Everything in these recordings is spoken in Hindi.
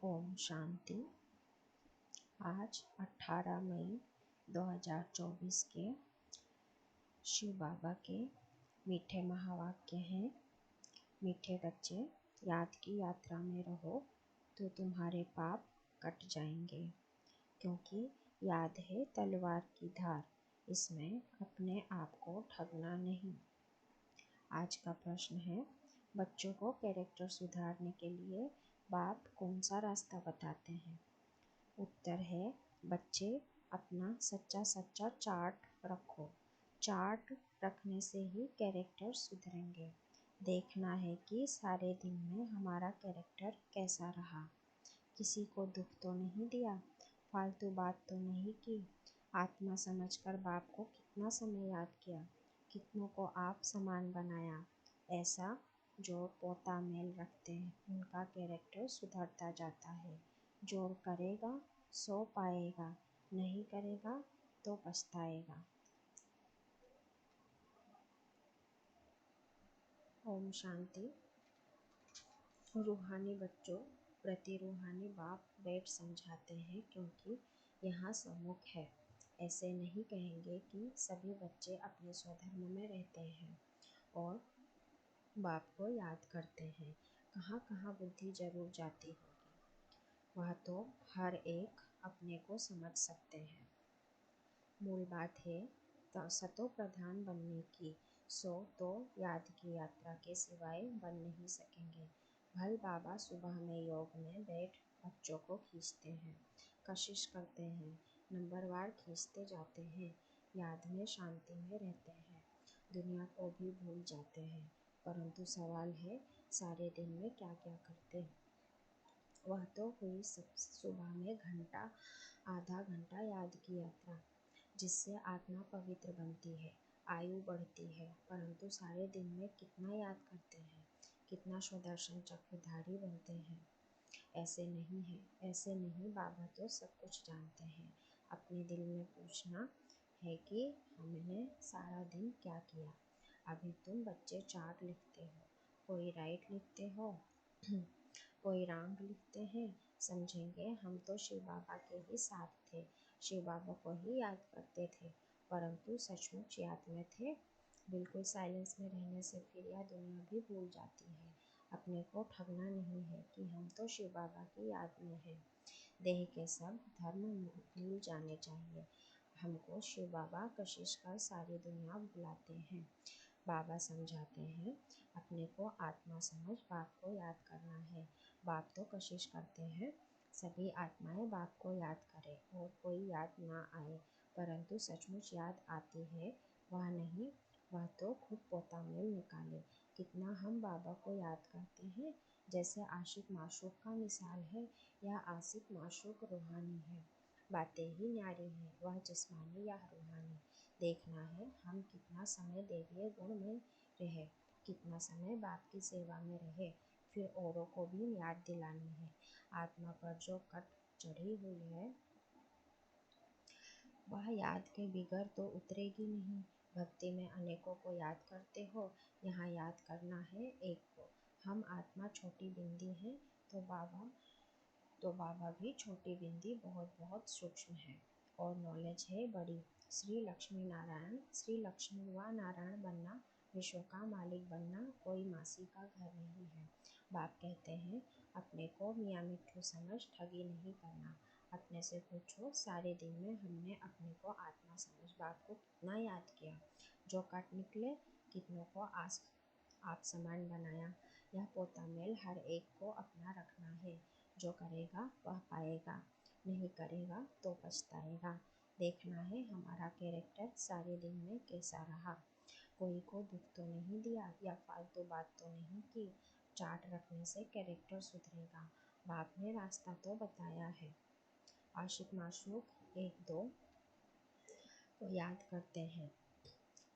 ओम शांति। आज 18 मई 2024 के शिव बाबा के मीठे महावाक्य हैं। मीठे बच्चे, याद की यात्रा में रहो तो तुम्हारे पाप कट जाएंगे, क्योंकि याद है तलवार की धार, इसमें अपने आप को ठगना नहीं। आज का प्रश्न है, बच्चों को कैरेक्टर सुधारने के लिए बाप कौन सा रास्ता बताते हैं? उत्तर है, बच्चे अपना सच्चा सच्चा चार्ट रखो। चार्ट रखने से ही कैरेक्टर सुधरेंगे। देखना है कि सारे दिन में हमारा कैरेक्टर कैसा रहा। किसी को दुख तो नहीं दिया, फालतू बात तो नहीं की, आत्मा समझकर बाप को कितना समय याद किया, कितनों को आप समान बनाया। ऐसा जो पोता मेल रखते हैं उनका कैरेक्टर सुधरता जाता है। जो करेगा सो पाएगा, नहीं करेगा तो पछताएगा। ओम शांति। रूहानी बच्चों प्रति रूहानी बाप बैठ समझाते हैं, क्योंकि यहाँ सम्मुख है। ऐसे नहीं कहेंगे कि सभी बच्चे अपने स्वधर्म में रहते हैं और बाप को याद करते हैं। कहाँ कहाँ बुद्धि जरूर जाती होगी, वह तो हर एक अपने को समझ सकते हैं। मूल बात है तो सतो प्रधान बनने की, सो तो याद की यात्रा के सिवाय बन नहीं सकेंगे। भल बाबा सुबह में योग में बैठ बच्चों को खींचते हैं, कशिश करते हैं, नंबरवार खींचते जाते हैं, याद में शांति में रहते हैं, दुनिया को भी भूल जाते हैं। परंतु सवाल है, सारे दिन में क्या क्या करते हैं? वह तो हुई सुबह में घंटा आधा घंटा याद की यात्रा, जिससे आत्मा पवित्र बनती है, आयु बढ़ती है। परंतु सारे दिन में कितना याद करते हैं, कितना स्वदर्शन चक्रधारी बनते हैं? ऐसे नहीं है, ऐसे नहीं। बाबा तो सब कुछ जानते हैं। अपने दिल में पूछना है कि हमने सारा दिन क्या किया। अभी तुम बच्चे चार्ट लिखते हो, कोई राइट लिखते हो कोई रॉन्ग लिखते हैं। समझेंगे हम तो शिव बाबा के ही साथ थे, शिव बाबा को ही याद करते थे, परंतु सचमुच याद में थे। बिल्कुल साइलेंस में रहने से फिर यह दुनिया भी भूल जाती है। अपने को ठगना नहीं है कि हम तो शिव बाबा की याद में हैं। देह के सब धर्म भूल जाने चाहिए। हमको शिव बाबा कशिश कर सारी दुनिया भुलाते हैं। बाबा समझाते हैं, अपने को आत्मा समझ बाप को याद करना है। बाप तो कोशिश करते हैं सभी आत्माएं बाप को याद करें और कोई याद ना आए, परंतु सचमुच याद आती है वह नहीं, वह तो खुद पोता मेल निकाले। कितना हम बाबा को याद करते हैं, जैसे आशिक माशूक का मिसाल है, या आशिक माशूक रूहानी है। बातें ही न्यारी हैं, वह जिस्मानी या रूहानी। देखना है हम कितना समय दैवीय गुण में रहे, कितना समय बाप की सेवा में रहे, फिर औरों को भी याद दिलानी है। आत्मा पर जो कट चढ़ी हुई है वह याद के बिगर तो उतरेगी नहीं। भक्ति में अनेकों को याद करते हो, यहाँ याद करना है एक को। हम आत्मा छोटी बिंदी है तो बाबा भी छोटी बिंदी बहुत बहुत सूक्ष्म है, और नॉलेज है बड़ी। श्री लक्ष्मी नारायण, श्री लक्ष्मी व नारायण बनना, विश्व का मालिक बनना कोई मासी का घर नहीं है। बाप कहते हैं, अपने को मियाँ मिट्ठू समझ ठगी नहीं करना। अपने से पूछो, सारे दिन में हमने अपने को आत्मा समझ बाप को कितना याद किया? जो कट निकले, कितनों को आप समान बनाया। यह पोता मेल हर एक को अपना रखना है। जो करेगा वह पाएगा, नहीं करेगा तो पछताएगा। देखना है हमारा कैरेक्टर सारे दिन में कैसा रहा। कोई को दुख तो नहीं दिया या फालतू बात तो नहीं की। चार्ट रखने से कैरेक्टर सुधरेगा। बाप ने रास्ता तो बताया है। आशिक माशूक एक दो को याद करते हैं,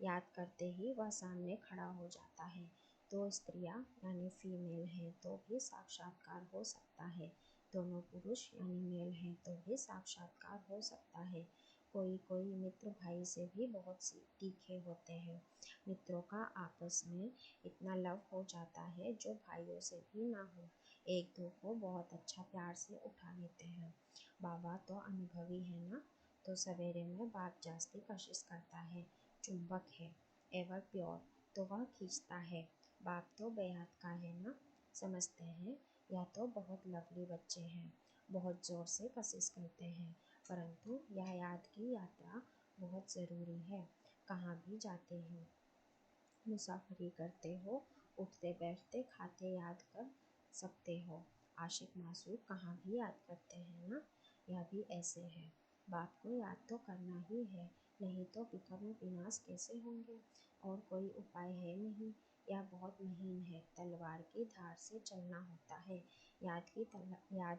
याद करते ही वह सामने खड़ा हो जाता है। दो स्त्रियां यानी फीमेल हैं तो भी साक्षात्कार हो सकता है। दोनों पुरुष यानी मेल हैं तो भी साक्षात्कार हो सकता है। कोई कोई मित्र भाई से भी बहुत तीखे होते हैं। मित्रों का आपस में इतना लव हो जाता है जो भाइयों से भी ना हो। एक दो को बहुत अच्छा प्यार से उठा लेते हैं। बाबा तो अनुभवी है ना, तो सवेरे में बाप जास्ती कशिश करता है। चुंबक है एवर प्योर, तो वह खींचता है। बाप तो बेहद का है ना, समझते हैं। या तो बहुत लवली बच्चे हैं, बहुत ज़ोर से कशिश करते हैं। परंतु यह याद की यात्रा बहुत ज़रूरी है। कहाँ भी जाते हो, मुसाफरी करते हो, उठते बैठते खाते याद कर सकते हो। आशिक मासूक कहाँ भी याद करते हैं ना, यह भी ऐसे है। बाप को याद तो करना ही है, नहीं तो विकर्म विनाश कैसे होंगे। और कोई उपाय है नहीं, यह बहुत महीन है, तलवार की धार से चलना होता है। याद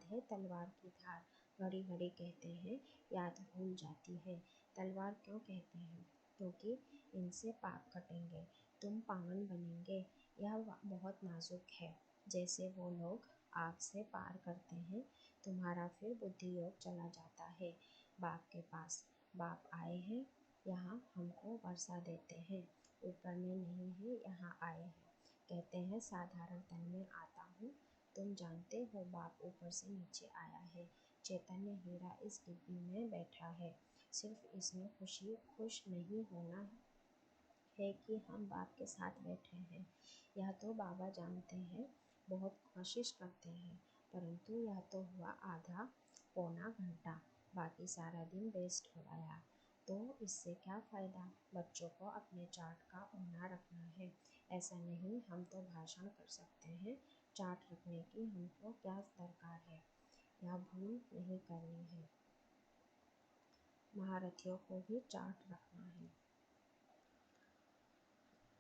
है तलवार की धार, घड़ी घड़ी कहते हैं याद भूल जाती है। तलवार क्यों कहते हैं, क्योंकि इनसे पाप कटेंगे, तुम पावन बनेंगे। यह बहुत नाजुक है, जैसे वो लोग आग से पार करते हैं। तुम्हारा फिर बुद्धि योग चला जाता है बाप के पास। बाप आए हैं यहाँ, हमको वर्षा देते हैं। ऊपर में नहीं है, यहाँ आए हैं। कहते हैं साधारण तन में आता हूँ। तुम जानते हो बाप ऊपर से नीचे आया है। चैतन्य हीरा इस डिब्बी में बैठा है। सिर्फ इसमें खुश नहीं होना है कि हम बाप के साथ बैठे हैं। यह तो बाबा जानते हैं, बहुत कोशिश करते हैं, परंतु यह तो हुआ आधा पौना घंटा, बाकी सारा दिन वेस्ट हो गया। तो इससे क्या फ़ायदा। बच्चों को अपने चार्ट का औना रखना है। ऐसा नहीं हम तो भाषण कर सकते हैं, चार्ट रखने की हमको क्या दरकार है। यह भूल नहीं करनी है, महारथियों को भी चार्ट रखना है।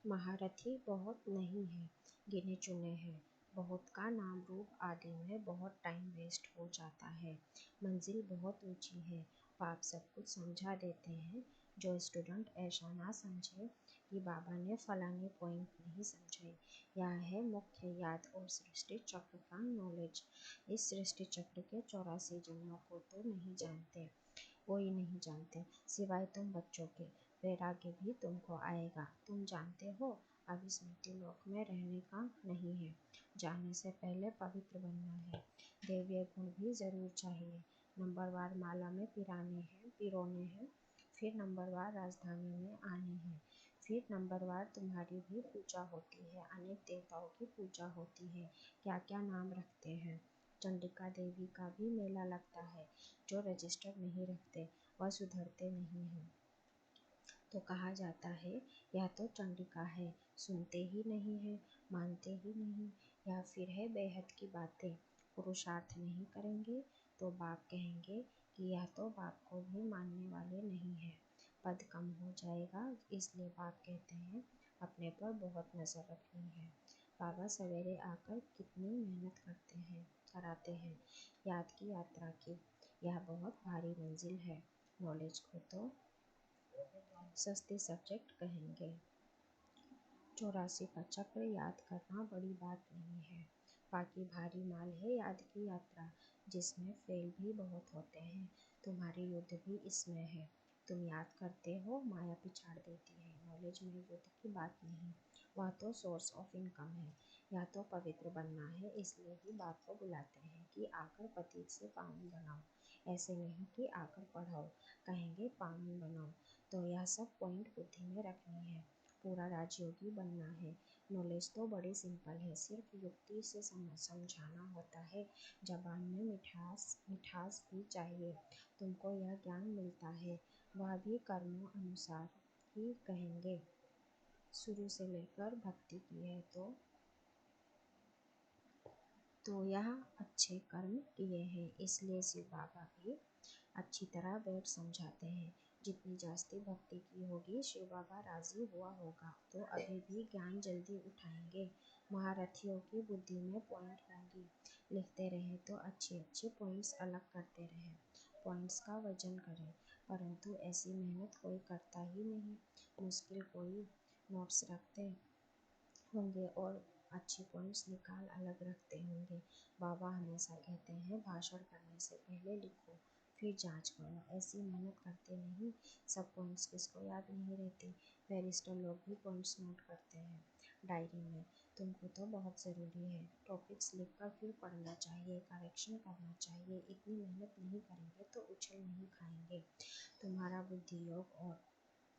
महारथी बहुत नहीं है, गिने चुने हैं। बहुत का नाम रूप आदि में बहुत टाइम वेस्ट हो जाता है। मंजिल बहुत ऊंची है, बाप सब कुछ समझा देते हैं। जो स्टूडेंट ऐसा ना समझे कि बाबा ने फलाने पॉइंट नहीं समझे। यह है मुख्य याद और सृष्टि चक्र का नॉलेज। इस सृष्टि चक्र के 84 जन्मों को तो नहीं जानते, कोई नहीं जानते सिवाय तुम बच्चों के। वैराग्य भी तुमको आएगा, तुम जानते हो। अब स्मृति लोक में रहने का नहीं है, जाने से पहले पवित्र बनना है। दैवीय गुण भी जरूर चाहिए। नंबरवार माला में पिरोने हैं, फिर नंबरवार राजधानी में आने हैं, फिर नंबरवार तुम्हारी भी पूजा होती है, अनेक देवताओं की पूजा होती है। क्या क्या नाम रखते हैं। चंडिका देवी का भी मेला लगता है। जो रजिस्टर नहीं रखते वह सुधरते नहीं हैं। तो कहा जाता है यह तो चंडिका है, सुनते ही नहीं है, मानते ही नहीं। या फिर है बेहद की बातें, पुरुषार्थ नहीं करेंगे तो बाप कहेंगे कि यह तो बाप को भी मानने वाले नहीं है, पद कम हो जाएगा। इसलिए बाप कहते हैं अपने पर बहुत नज़र रखनी है। बाबा सवेरे आकर कितनी मेहनत कराते हैं याद की यात्रा की। यह बहुत भारी मंजिल है। नॉलेज को तो सस्ते सब्जेक्ट कहेंगे। 84 का चक्र याद करना बड़ी बात नहीं है। बाकी भारी माल है याद की यात्रा, जिसमें फेल भी बहुत होते हैं। तुम्हारे युद्ध भी इसमें है। तुम याद करते हो, माया पिछाड़ देती है। नॉलेज में युद्ध की बात नहीं, वह तो सोर्स ऑफ इनकम है। या तो पवित्र बनना है, इसलिए ही बाप को बुलाते हैं कि आकर पतित से पावन बनाओ। ऐसे नहीं कि आकर पढ़ाओ, कहेंगे पावन बनाओ। तो यह सब पॉइंट बुद्धि में रखनी है। पूरा राजयोगी बनना है। नॉलेज तो बड़ी सिंपल है, सिर्फ युक्ति से समझाना होता है। जबान में मिठास भी चाहिए। तुमको यह ज्ञान मिलता है, वह भी कर्मों अनुसार ही कहेंगे। शुरू से लेकर भक्ति की है तो यह अच्छे कर्म किए हैं, इसलिए शिव बाबा भी अच्छी तरह बैठ समझाते हैं। जितनी जास्ती भक्ति की होगी, शिव बाबा राजी हुआ होगा तो अभी भी ज्ञान जल्दी उठाएंगे। महारथियों की बुद्धि में पॉइंट होंगी, लिखते रहे तो अच्छे अच्छे पॉइंट्स अलग करते रहे, पॉइंट्स का वजन करें। परंतु ऐसी मेहनत कोई करता ही नहीं। मुश्किल कोई नोट्स रखते होंगे और अच्छे पॉइंट्स निकाल अलग रखते होंगे। बाबा हमेशा कहते हैं भाषण करने से पहले लिखो, फिर जांच करो। ऐसी मेहनत करते नहीं, सब पॉइंट्स किसको याद नहीं रहते। बैरिस्टर लोग भी पॉइंट्स नोट करते हैं डायरी में, तुमको तो बहुत ज़रूरी है। टॉपिक्स लिखकर फिर पढ़ना चाहिए, करेक्शन करना चाहिए। इतनी मेहनत नहीं करेंगे तो उछल नहीं खाएंगे। तुम्हारा बुद्धि योग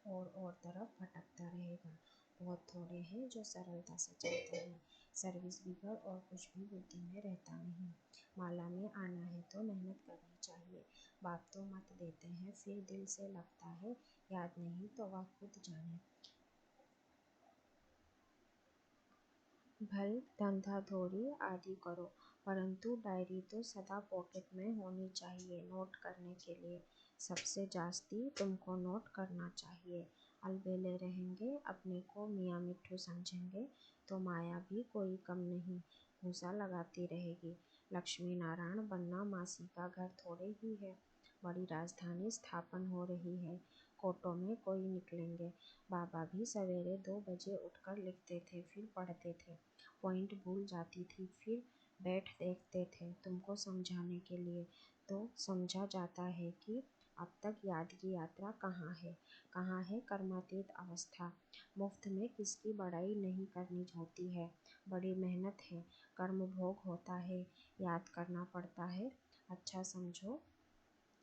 और तरफ भटकता रहेगा। बहुत थोड़े हैं जो सरलता से चलते हैं। सर्विस बिगर और कुछ भी बुद्धि में रहता नहीं। माला में आना है तो मेहनत करनी चाहिए। बाप तो मत देते हैं, फिर दिल से लगता है, याद नहीं तो वह खुद जाने। भल धंधा थोड़ी आदि करो, परंतु डायरी तो सदा पॉकेट में होनी चाहिए नोट करने के लिए। सबसे जास्ती तुमको नोट करना चाहिए। अलबेले रहेंगे, अपने को मियाँ मिट्ठू समझेंगे तो माया भी कोई कम नहीं, भूसा लगाती रहेगी। लक्ष्मी नारायण बनना मासी का घर थोड़े ही है। बड़ी राजधानी स्थापन हो रही है। कोटों में कोई निकलेंगे। बाबा भी सवेरे 2 बजे उठकर लिखते थे, फिर पढ़ते थे। पॉइंट भूल जाती थी, फिर बैठ देखते थे तुमको समझाने के लिए। तो समझा जाता है कि अब तक याद की यात्रा कहाँ है कर्मातीत अवस्था। मुफ्त में किसकी बड़ाई नहीं करनी होती है। बड़ी मेहनत है, कर्म भोग होता है, याद करना पड़ता है। अच्छा समझो,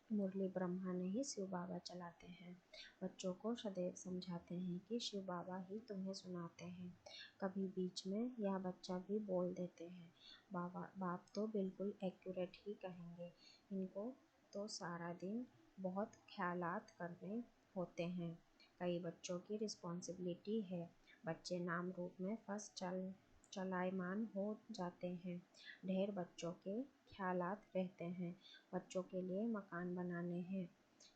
मुरली ब्रह्मा नहीं शिव बाबा चलाते हैं। बच्चों को सदैव समझाते हैं कि शिव बाबा ही तुम्हें सुनाते हैं। कभी बीच में यह बच्चा भी बोल देते हैं, बाप तो बिल्कुल एक्यूरेट ही कहेंगे। इनको तो सारा दिन बहुत ख्यालात करने होते हैं। कई बच्चों की रिस्पॉन्सिबिलिटी है। बच्चे नाम रूप में चलायमान हो जाते हैं। ढेर बच्चों के ख्यालात रहते हैं। बच्चों के लिए मकान बनाने हैं,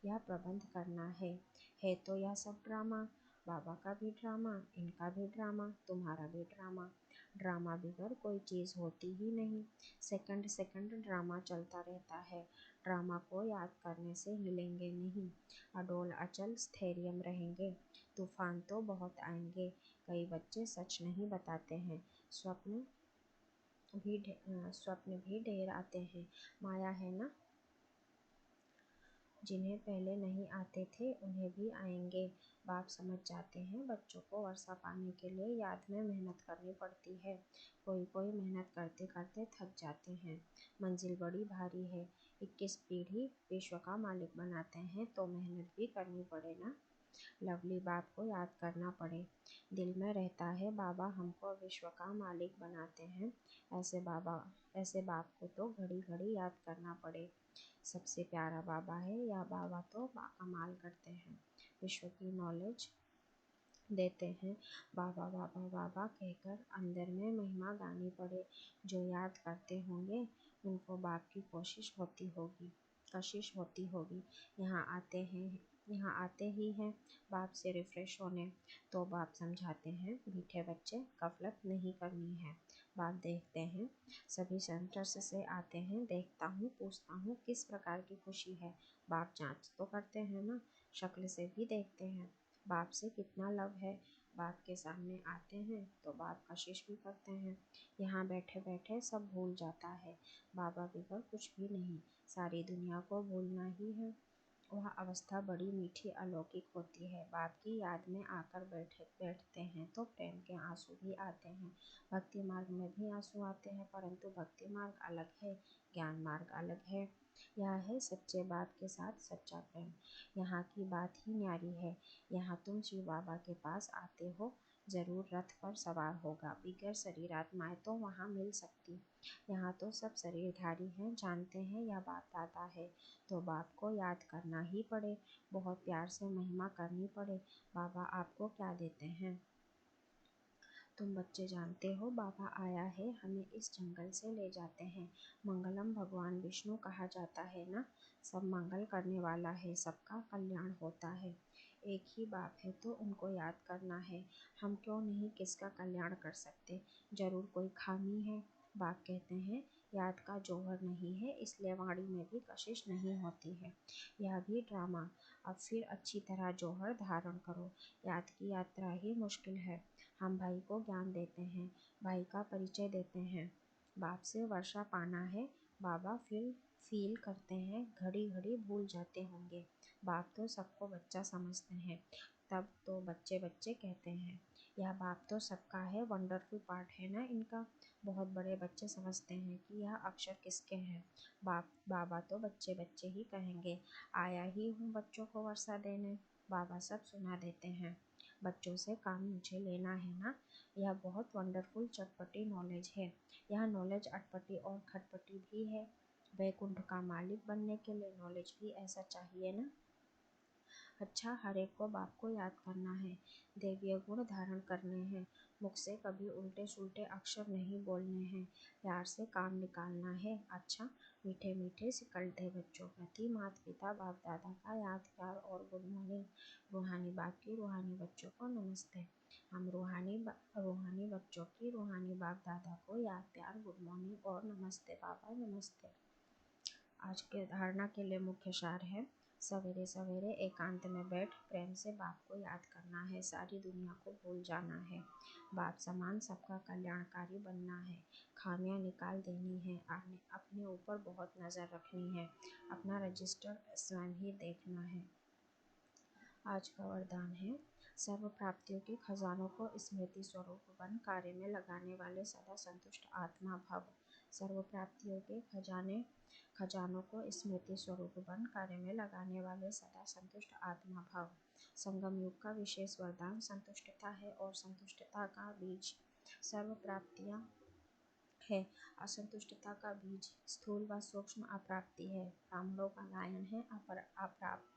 यह प्रबंध करना है तो यह सब ड्रामा। बाबा का भी ड्रामा, इनका भी ड्रामा, तुम्हारा भी ड्रामा। ड्रामा बिगर कोई चीज़ होती ही नहीं। सेकंड सेकंड ड्रामा चलता रहता है। ड्रामा को याद करने से हिलेंगे नहीं, अडोल अचल स्थैर्यम रहेंगे। तूफान तो बहुत आएंगे। कई बच्चे सच नहीं बताते हैं। स्वप्न भी ढेर आते हैं। माया है ना, जिन्हें पहले नहीं आते थे उन्हें भी आएंगे। बाप समझ जाते हैं बच्चों को वर्षा पाने के लिए याद में मेहनत करनी पड़ती है। कोई मेहनत करते करते थक जाते हैं। मंजिल बड़ी भारी है। 21 पीढ़ी विश्व का मालिक बनाते हैं तो मेहनत भी करनी पड़े ना। लवली बाप को याद करना पड़े। दिल में रहता है बाबा हमको विश्व का मालिक बनाते हैं। ऐसे बाप को तो घड़ी घड़ी याद करना पड़े। सबसे प्यारा बाबा है, या बाबा तो कमाल करते हैं। विश्व की नॉलेज देते हैं। बाबा बाबा बाबा कहकर अंदर में महिमा गानी पड़े। जो याद करते होंगे उनको बाप की कशिश होती होगी। यहाँ आते ही हैं बाप से रिफ्रेश होने। तो बाप समझाते हैं, मीठे बच्चे गफलत नहीं करनी है। बाप देखते हैं, सभी सेंटर्स से आते हैं, देखता हूँ, पूछता हूँ किस प्रकार की खुशी है। बाप जांच तो करते हैं ना, शक्ल से भी देखते हैं बाप से कितना लव है। बाप के सामने आते हैं तो बाप कशिश भी करते हैं। यहाँ बैठे बैठे सब भूल जाता है। बाबा बिगर कुछ भी नहीं, सारी दुनिया को भूलना ही है। वह अवस्था बड़ी मीठी अलौकिक होती है। बाप की याद में आकर बैठते हैं तो प्रेम के आंसू भी आते हैं। भक्ति मार्ग में भी आंसू आते हैं, परंतु भक्ति मार्ग अलग है, ज्ञान मार्ग अलग है। यह है सच्चे बाप के साथ सच्चा प्रेम। यहाँ की बात ही न्यारी है। यहाँ तुम शिव बाबा के पास आते हो, जरूर रथ पर सवार होगा। बिगर शरीर आत्माएं तो वहाँ मिल सकती। यहाँ तो सब शरीरधारी हैं, जानते हैं यह बाप दादा है तो बाप को याद करना ही पड़े, बहुत प्यार से महिमा करनी पड़े। बाबा आपको क्या देते हैं तुम बच्चे जानते हो। बाबा आया है, हमें इस जंगल से ले जाते हैं। मंगलम भगवान विष्णु कहा जाता है ना, सब मंगल करने वाला है, सबका कल्याण होता है। एक ही बाप है तो उनको याद करना है। हम क्यों नहीं किसका कल्याण कर सकते, जरूर कोई खामी है। बाप कहते हैं, याद का जौहर नहीं है, इसलिए वाणी में भी कशिश नहीं होती है। यह भी ड्रामा। अब फिर अच्छी तरह जौहर धारण करो। याद की यात्रा ही मुश्किल है। हम भाई को ज्ञान देते हैं, भाई का परिचय देते हैं। बाप से वर्षा पाना है। बाबा फिर फील करते हैं, घड़ी घड़ी भूल जाते होंगे। बाप तो सबको बच्चा समझते हैं, तब तो बच्चे बच्चे कहते हैं। यह बाप तो सबका है, वंडरफुल पार्ट है ना इनका। बहुत बड़े बच्चे समझते हैं कि यह अक्षर किसके हैं। बाबा तो बच्चे बच्चे ही कहेंगे, आया ही हूँ बच्चों को वर्षा देने। बाबा सब सुना देते हैं। बच्चों से काम मुझे लेना है ना। यह बहुत वंडरफुल चटपटी नॉलेज है। यह नॉलेज अटपटी और खटपटी भी है। वैकुंठ का मालिक बनने के लिए नॉलेज भी ऐसा चाहिए ना। अच्छा, हर एक को बाप को याद करना है, दैवीय गुण धारण करने हैं, मुख से कभी उल्टे सुल्टे अक्षर नहीं बोलने हैं, प्यार से काम निकालना है। अच्छा, मीठे मीठे सिकलते बच्चों प्रति माता पिता बाप दादा का याद प्यार और गुड मॉर्निंग। रूहानी बाप की रूहानी बच्चों को नमस्ते। हम रूहानी बच्चों की रूहानी बाप दादा को याद प्यार गुड मॉर्निंग और नमस्ते बाबा नमस्ते। आज के धारणा के लिए मुख्य सार है, सवेरे सवेरे एकांत में बैठ प्रेम से बाप को याद करना है, सारी दुनिया को भूल जाना है, बाप समान सबका कल्याणकारी बनना है, खामियां निकाल देनी है, अपने ऊपर बहुत नज़र रखनी है, अपना रजिस्टर स्वयं ही देखना है। आज का वरदान है, सर्व प्राप्तियों के खजानों को स्मृति स्वरूप बन कार्य में लगाने वाले सदा संतुष्ट आत्मा भव। सर्व प्राप्तियों के खजानों को स्मृति स्वरूप बन कार्य में लगाने वाले सदा संतुष्ट आत्मा भव। संगम युग का विशेष वरदान संतुष्टता है और संतुष्टता का बीज सर्व प्राप्तियां है। असंतुष्टता का बीज स्थूल व सूक्ष्म अप्राप्ति है। ब्राह्मणों का गायन है, अप्राप्त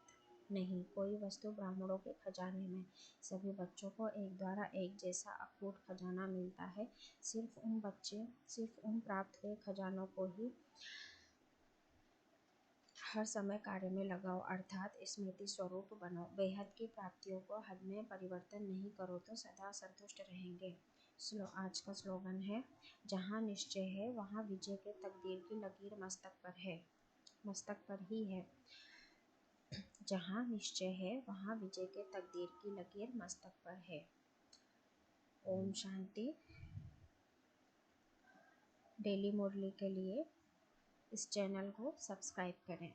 नहीं कोई वस्तु ब्राह्मणों के खजाने में। सभी बच्चों को एक द्वारा एक जैसा अखूट खजाना मिलता है। सिर्फ उन प्राप्त हुए खजानों को ही हर समय कार्य में लगाओ, अर्थात स्मृति स्वरूप बनो। बेहद की प्राप्तियों को हद में परिवर्तन नहीं करो तो सदा संतुष्ट रहेंगे। आज का स्लोगन है, जहाँ निश्चय है वहाँ विजय के तकदीर की लकीर मस्तक पर ही है। जहाँ निश्चय है वहाँ विजय के तकदीर की लकीर मस्तक पर है। ओम शांति। डेली मुरली के लिए इस चैनल को सब्सक्राइब करें।